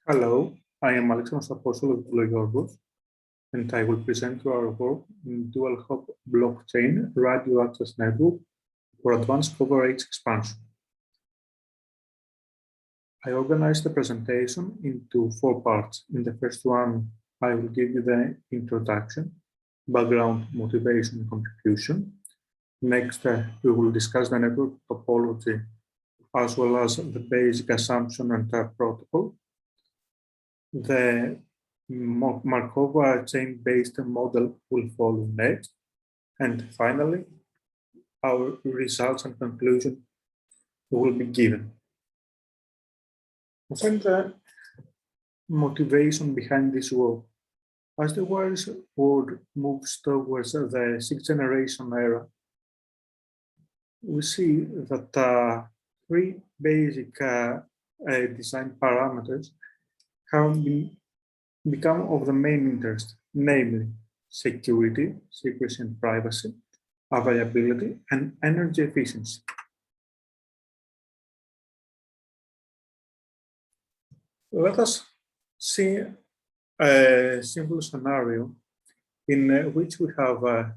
Hello, I am Alexandros-Apostolos of Boulogeorgos, and I will present you our work in dual-hop blockchain radio access network for advanced coverage expansion. I organized the presentation into 4 parts. In the first one, I will give you the introduction, background, motivation, and contribution. Next, we will discuss the network topology as well as the basic assumption and protocol. The Markov chain-based model will follow next. And finally, our results and conclusion will be given. And the motivation behind this work. As the wireless world moves towards the 6th generation era, we see that 3 basic design parameters have become of the main interest, namely security, secrecy and privacy, availability, and energy efficiency. Let us see a simple scenario in which we have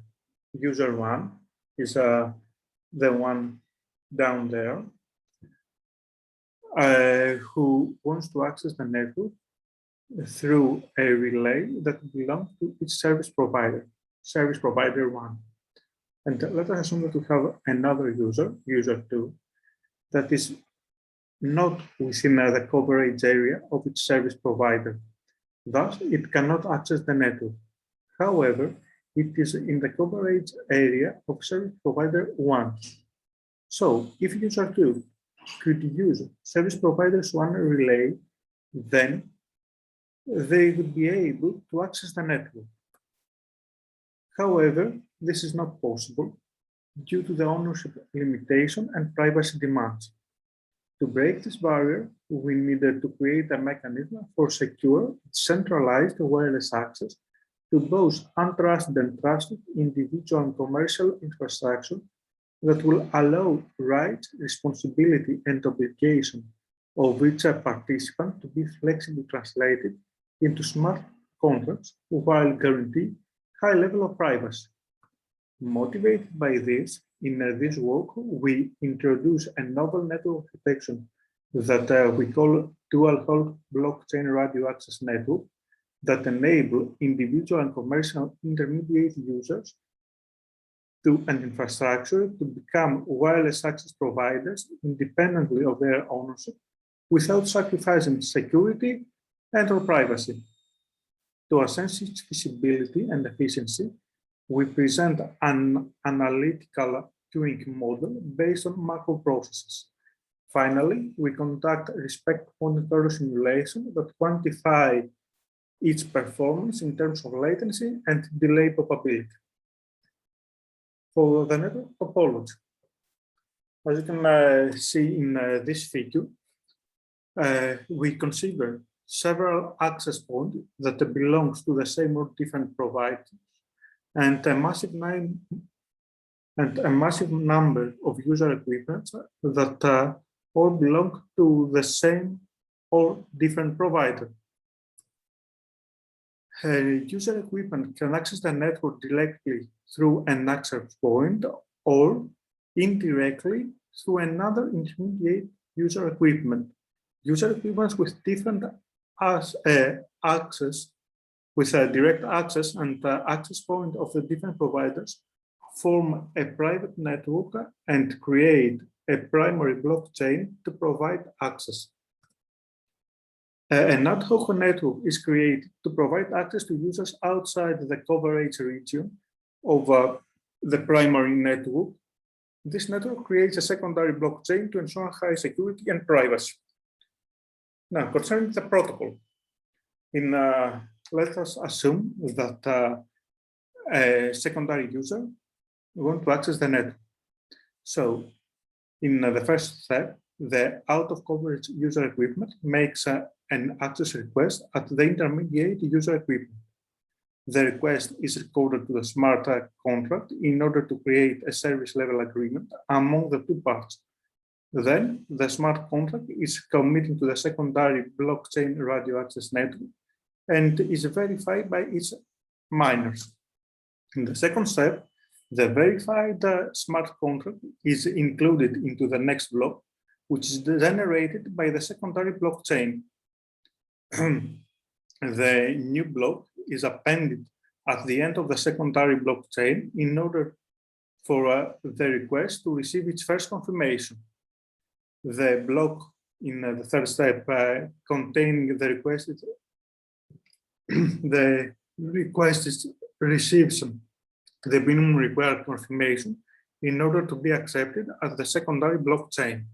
user 1 is the one down there who wants to access the network through a relay that belongs to its service provider 1. And let us assume that we have another user 2, that is not within the coverage area of its service provider. Thus, it cannot access the network. However, it is in the coverage area of service provider 1. So, if user 2 could use service provider's 1 relay, then they would be able to access the network. However, this is not possible due to the ownership limitation and privacy demands. To break this barrier, we needed to create a mechanism for secure, centralized wireless access to both untrusted and trusted individual and commercial infrastructure that will allow rights, responsibility, and obligation of each participant to be flexibly translated into smart contracts while guaranteeing high level of privacy. Motivated by this, in this work, we introduce a novel network architecture that we call dual-hop blockchain radio access network that enable individual and commercial intermediate users to an infrastructure to become wireless access providers independently of their ownership without sacrificing security and/or privacy. To assess its feasibility and efficiency, we present an analytical Turing model based on macro processes. Finally, we conduct respect point error simulation that quantify its performance in terms of latency and delay probability. For the network topology, as you can see in this figure, we consider several access points that belongs to the same or different providers, and a massive number of user equipments that all belong to the same or different provider. User equipment can access the network directly through an access point or indirectly through another intermediate user equipment. User equipments with different access, with a direct access and access point of the different providers, form a private network and create a primary blockchain to provide access. An ad hoc network is created to provide access to users outside the coverage region of the primary network. This network creates a secondary blockchain to ensure high security and privacy. Now, concerning the protocol, let us assume that a secondary user wants to access the network. So, in the first step, the out-of-coverage user equipment makes an access request at the intermediate user equipment. The request is recorded to the smart contract in order to create a service level agreement among the 2 parts. Then the smart contract is committed to the secondary blockchain radio access network and is verified by its miners. In the second step, the verified smart contract is included into the next block, which is generated by the secondary blockchain. The new block is appended at the end of the secondary blockchain in order for the request to receive its first confirmation. The block in the third step containing the request, the request receives the minimum required confirmation in order to be accepted as the secondary blockchain.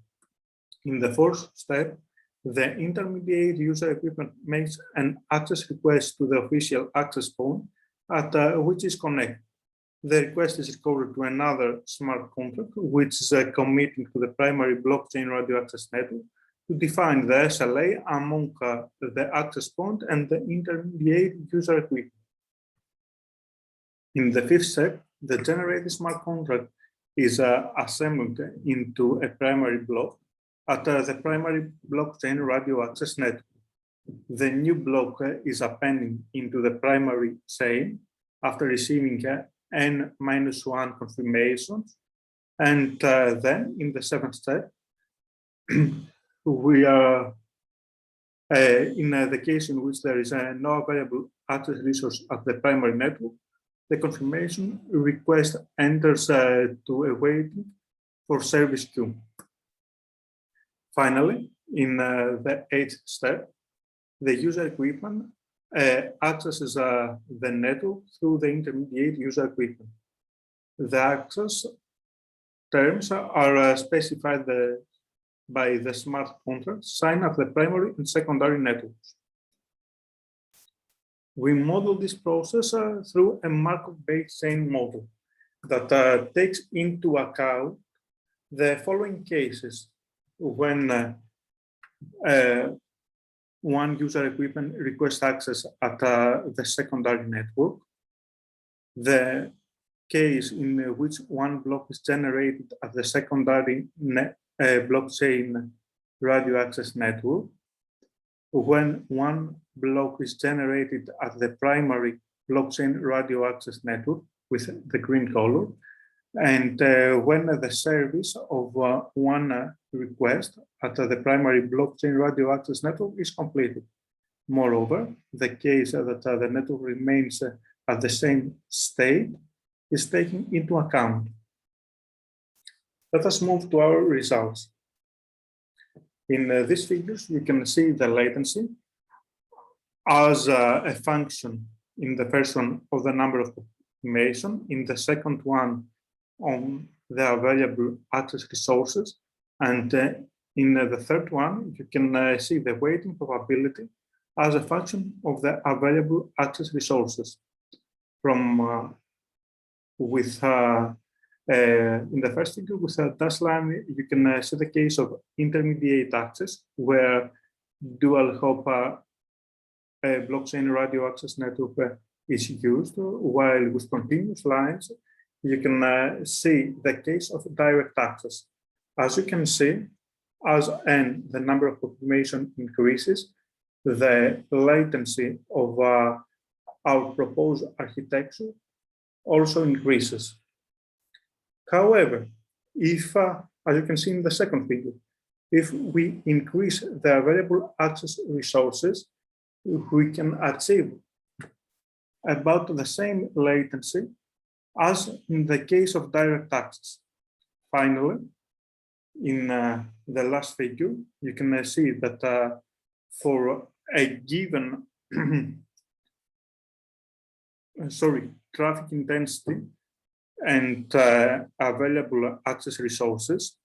In the fourth step, the intermediate user equipment makes an access request to the official access point at which is connected. The request is recorded to another smart contract, which is committing to the primary blockchain radio access network to define the SLA among the access point and the intermediate user equipment. In the fifth step, the generated smart contract is assembled into a primary block at the primary blockchain radio access network. The new block is appended into the primary chain after receiving n-1 confirmations, and then in the seventh step, we are in the case in which there is no available access resource at the primary network, the confirmation request enters to a waiting for service queue. Finally, in the eighth step, the user equipment accesses the network through the intermediate user equipment. The access terms are specified by the smart contract signed at the primary and secondary networks. We model this process through a Markov-based chain model that takes into account the following cases when one user equipment requests access at the secondary network, the case in which one block is generated at the secondary blockchain radio access network, when one block is generated at the primary blockchain radio access network with the green color, and when the service of one request at the primary blockchain radio access network is completed. Moreover, the case that the network remains at the same state is taken into account. Let us move to our results. In these figures, you can see the latency as a function in the first one of the number of confirmation, in the second one on the available access resources, and in the third one, you can see the waiting probability as a function of the available access resources. From in the first figure with a dash line, you can see the case of intermediate access, where dual hop blockchain radio access network is used, while with continuous lines, you can see the case of direct access. As you can see, as n the number of confirmation increases, the latency of our proposed architecture also increases. However, if, as you can see in the second figure, if we increase the available access resources, we can achieve about the same latency as in the case of direct access. Finally, in the last figure, you can see that for a given traffic intensity and available access resources,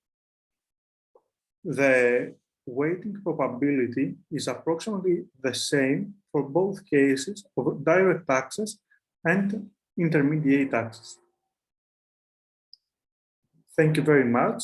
the waiting probability is approximately the same for both cases of direct access and intermediate access. Thank you very much.